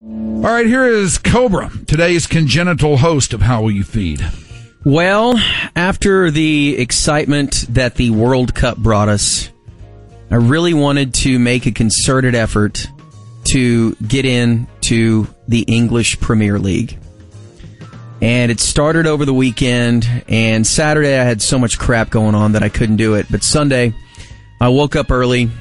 All right, here is Cobra, today's congenital host of How Will You Feed? Well, after the excitement that the World Cup brought us, I really wanted to make a concerted effort to get into the English Premier League. And it started over the weekend, and Saturday I had so much crap going on that I couldn't do it. But Sunday, I woke up early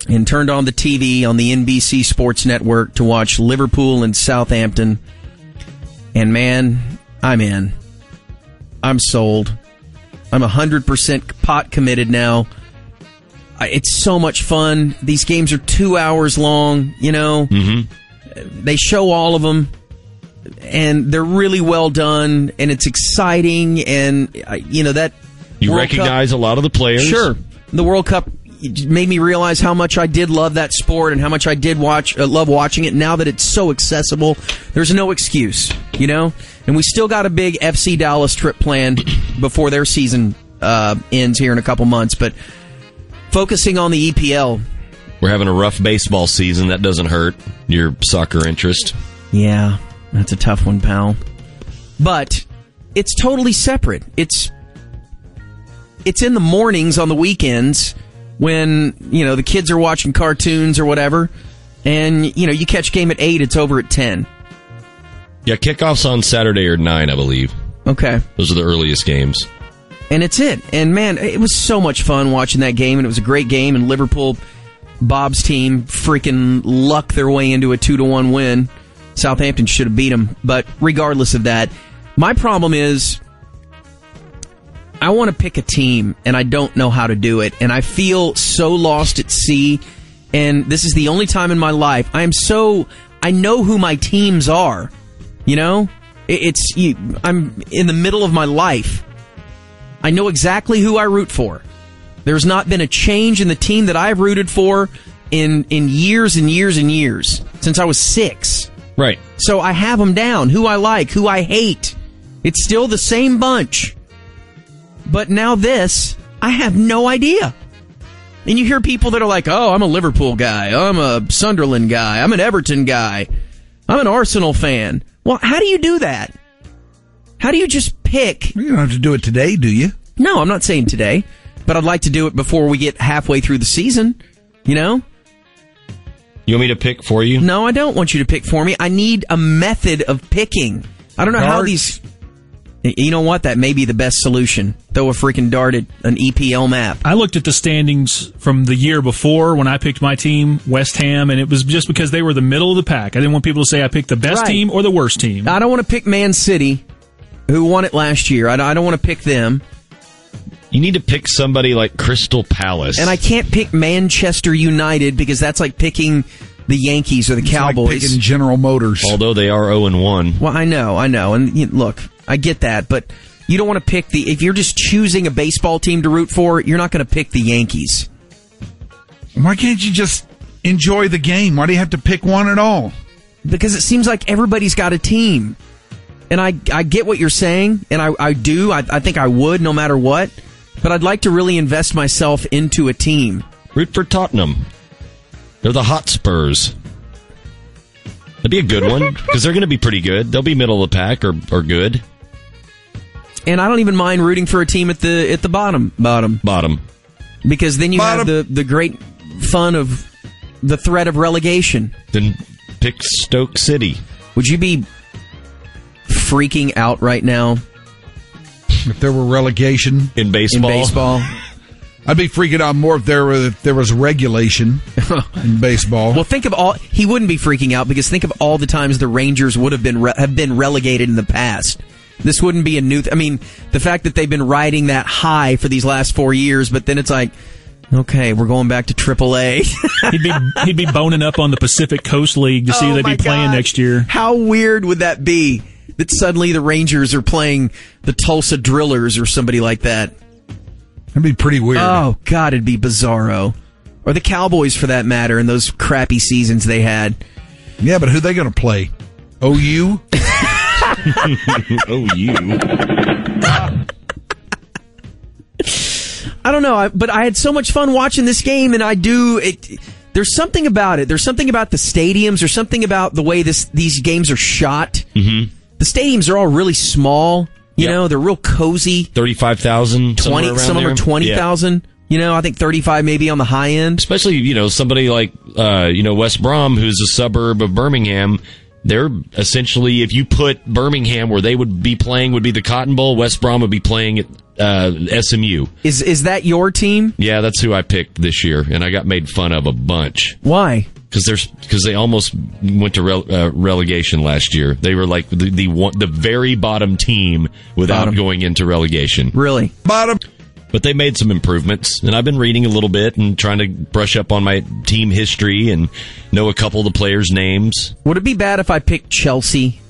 and turned on the TV on the NBC Sports Network to watch Liverpool and Southampton. And man, I'm in. I'm sold. I'm 100% pot committed now. It's so much fun. These games are 2 hours long, you know. Mm-hmm. They show all of them, and they're really well done, and it's exciting, and, you know, that... You World recognize Cup, a lot of the players? Sure. The World Cup made me realize how much I did love that sport and how much I did love watching it. Now that it's so accessible, there's no excuse, you know? And we still got a big FC Dallas trip planned before their season ends here in a couple months. But focusing on the EPL. We're having a rough baseball season. That doesn't hurt your soccer interest. Yeah, that's a tough one, pal. But it's totally separate. It's in the mornings on the weekends when, you know, the kids are watching cartoons or whatever, and, you know, you catch game at 8, it's over at 10. Yeah, kickoff's on Saturday or 9, I believe. Okay. Those are the earliest games. And it's it. And, man, it was so much fun watching that game, and it was a great game, and Liverpool, Bob's team, freaking lucked their way into a 2-1 win. Southampton should have beat them. But regardless of that, my problem is I want to pick a team, and I don't know how to do it, and I feel so lost at sea, and this is the only time in my life I know who my teams are, you know? I'm in the middle of my life. I know exactly who I root for. There's not been a change in the team that I've rooted for in years and years and years, since I was 6. Right. So I have them down, who I like, who I hate. It's still the same bunch. But now this, I have no idea. And you hear people that are like, oh, I'm a Liverpool guy, I'm a Sunderland guy, I'm an Everton guy, I'm an Arsenal fan. Well, how do you do that? How do you just pick? You don't have to do it today, do you? No, I'm not saying today, but I'd like to do it before we get halfway through the season, you know? You want me to pick for you? No, I don't want you to pick for me. I need a method of picking. I don't know how these... You know what? That may be the best solution. Throw a freaking dart at an EPL map. I looked at the standings from the year before when I picked my team, West Ham, and it was just because they were the middle of the pack. I didn't want people to say I picked the best team or the worst team. I don't want to pick Man City, who won it last year. I don't want to pick them. You need to pick somebody like Crystal Palace. And I can't pick Manchester United because that's like picking the Yankees or the Cowboys. Like picking General Motors. Although they are 0-1. Well, I know. And look, I get that, but you don't want to pick if you're just choosing a baseball team to root for, you're not going to pick the Yankees. Why can't you just enjoy the game? Why do you have to pick one at all? Because it seems like everybody's got a team. And I get what you're saying, and I do. I think I would no matter what. But I'd like to really invest myself into a team. Root for Tottenham. They're the Hotspurs. That'd be a good one, because they're going to be pretty good. They'll be middle of the pack or good. And I don't even mind rooting for a team at the bottom. Because then you have the great fun of the threat of relegation. Then pick Stoke City. Would you be freaking out right now if there were relegation in baseball? I'd be freaking out more if there was regulation in baseball. Well, he wouldn't be freaking out because think of all the times the Rangers would have been relegated in the past. This wouldn't be a new... the fact that they've been riding that high for these last 4 years, but then it's like, okay, we're going back to AAA. he'd be boning up on the Pacific Coast League to see who they'd be playing next year. How weird would that be? That suddenly the Rangers are playing the Tulsa Drillers or somebody like that. That'd be pretty weird. Oh, God, it'd be bizarro. Or the Cowboys, for that matter, in those crappy seasons they had. Yeah, but who are they going to play? OU? OU. I don't know, but I had so much fun watching this game, and There's something about it. There's something about the stadiums. There's something about the way these games are shot. Mm-hmm. The stadiums are all really small. You know, they're real cozy. 35,000. 20. Some of them are 20,000. You know, I think 35 maybe on the high end. Especially, you know, somebody like, West Brom, who's a suburb of Birmingham. They're essentially, if you put Birmingham where they would be playing would be the Cotton Bowl, West Brom would be playing at SMU. Is that your team? Yeah, that's who I picked this year, and I got made fun of a bunch. Why? Because they almost went to relegation last year. They were like the very bottom team without going into relegation. Really? Bottom. But they made some improvements, and I've been reading a little bit and trying to brush up on my team history and know a couple of the players' names. Would it be bad if I picked Chelsea?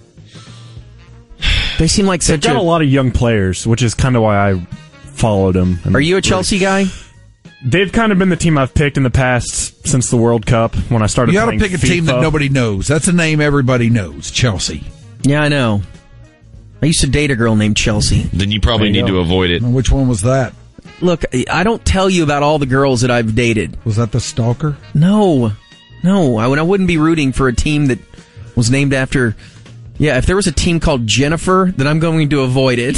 They seem like They've got a lot of young players, which is kind of why I followed them. Are you a Chelsea guy? They've kind of been the team I've picked in the past since the World Cup when I started playing FIFA. You got to pick a team that nobody knows. That's a name everybody knows, Chelsea. Yeah, I know. I used to date a girl named Chelsea. Then you probably need to avoid it. Which one was that? Look, I don't tell you about all the girls that I've dated. Was that the stalker? No. I wouldn't be rooting for a team that was named after... Yeah, if there was a team called Jennifer, then I'm going to avoid it.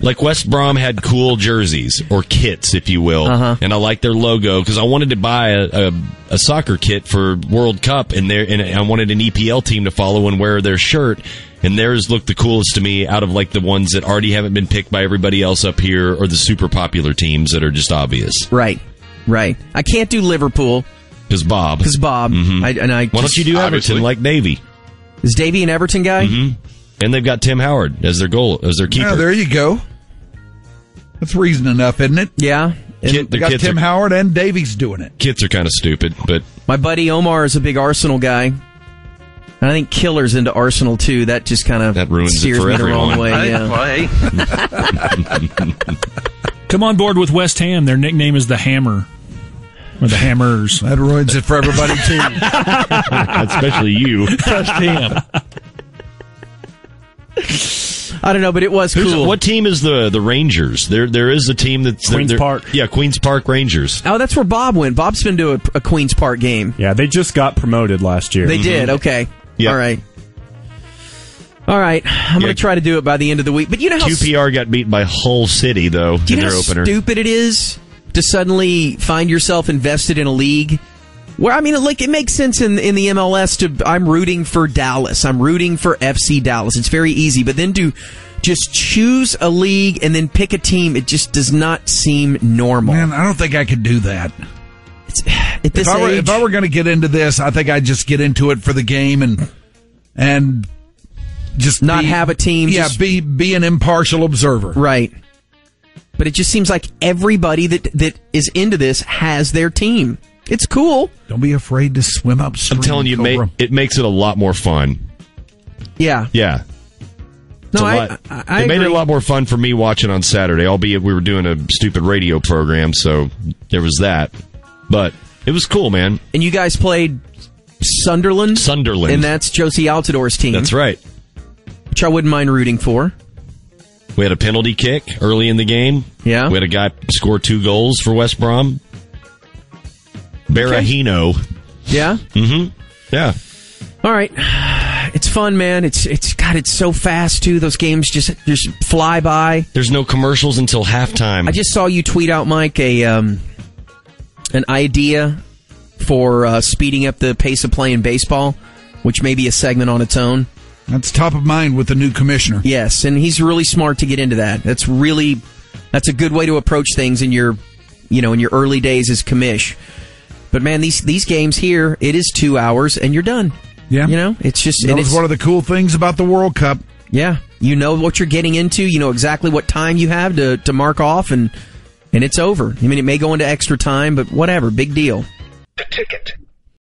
Like West Brom had cool jerseys, or kits, if you will. And I like their logo, because I wanted to buy a soccer kit for World Cup, and I wanted an EPL team to follow and wear their shirt. And theirs looked the coolest to me out of like the ones that already haven't been picked by everybody else up here, or the super popular teams that are just obvious. Right. I can't do Liverpool. Because Bob. Mm-hmm. Why don't you do Everton like Davey? Is Davey an Everton guy? Mm-hmm. And they've got Tim Howard as their keeper. Yeah, there you go. That's reason enough, isn't it? Yeah. They got Tim Howard and Davies doing it. Kits are kind of stupid, but... My buddy Omar is a big Arsenal guy. And I think Killer's into Arsenal, too. That just kind of steers me the wrong way. Come on board with West Ham. Their nickname is the Hammer. Or the Hammers. That ruins it for everybody, too. Especially you. West Ham. I don't know, but it was cool. What team is the Rangers? There is a team that's... Queen's Park. Yeah, Queen's Park Rangers. Oh, that's where Bob went. Bob's been to a Queen's Park game. Yeah, they just got promoted last year. They did, okay. Yep. All right. I'm going to try to do it by the end of the week. But you know how... QPR got beaten by Hull City, though, in their opener. Stupid it is to suddenly find yourself invested in a league where, I mean, like, it makes sense in the MLS I'm rooting for Dallas. I'm rooting for FC Dallas. It's very easy. But then to just choose a league and then pick a team, it just does not seem normal. Man, I don't think I could do that. At this age, if I were going to get into this, I think I'd just get into it for the game and just not have a team. Yeah, be an impartial observer. Right. But it just seems like everybody that is into this has their team. It's cool. Don't be afraid to swim upstream. I'm telling you, it makes it a lot more fun. Yeah. Yeah. No, I it made it a lot more fun for me watching on Saturday, albeit we were doing a stupid radio program, so there was that. But it was cool, man. And you guys played Sunderland? Sunderland. And that's Josie Altidore's team. That's right. Which I wouldn't mind rooting for. We had a penalty kick early in the game. Yeah. We had a guy score 2 goals for West Brom. Berahino. Okay. Yeah? Mm-hmm. Yeah. All right. It's fun, man. It's so fast, too. Those games just fly by. There's no commercials until halftime. I just saw you tweet out, Mike, an idea for speeding up the pace of playing baseball, which may be a segment on its own. That's top of mind with the new commissioner. Yes, and he's really smart to get into that. That's a good way to approach things in your early days as commish. But man, these games here, it is 2 hours and you're done. Yeah. You know, it's just... That was one of the cool things about the World Cup. Yeah. You know what you're getting into. You know exactly what time you have to mark off, and it's over. I mean, it may go into extra time, but whatever. Big deal. The Ticket.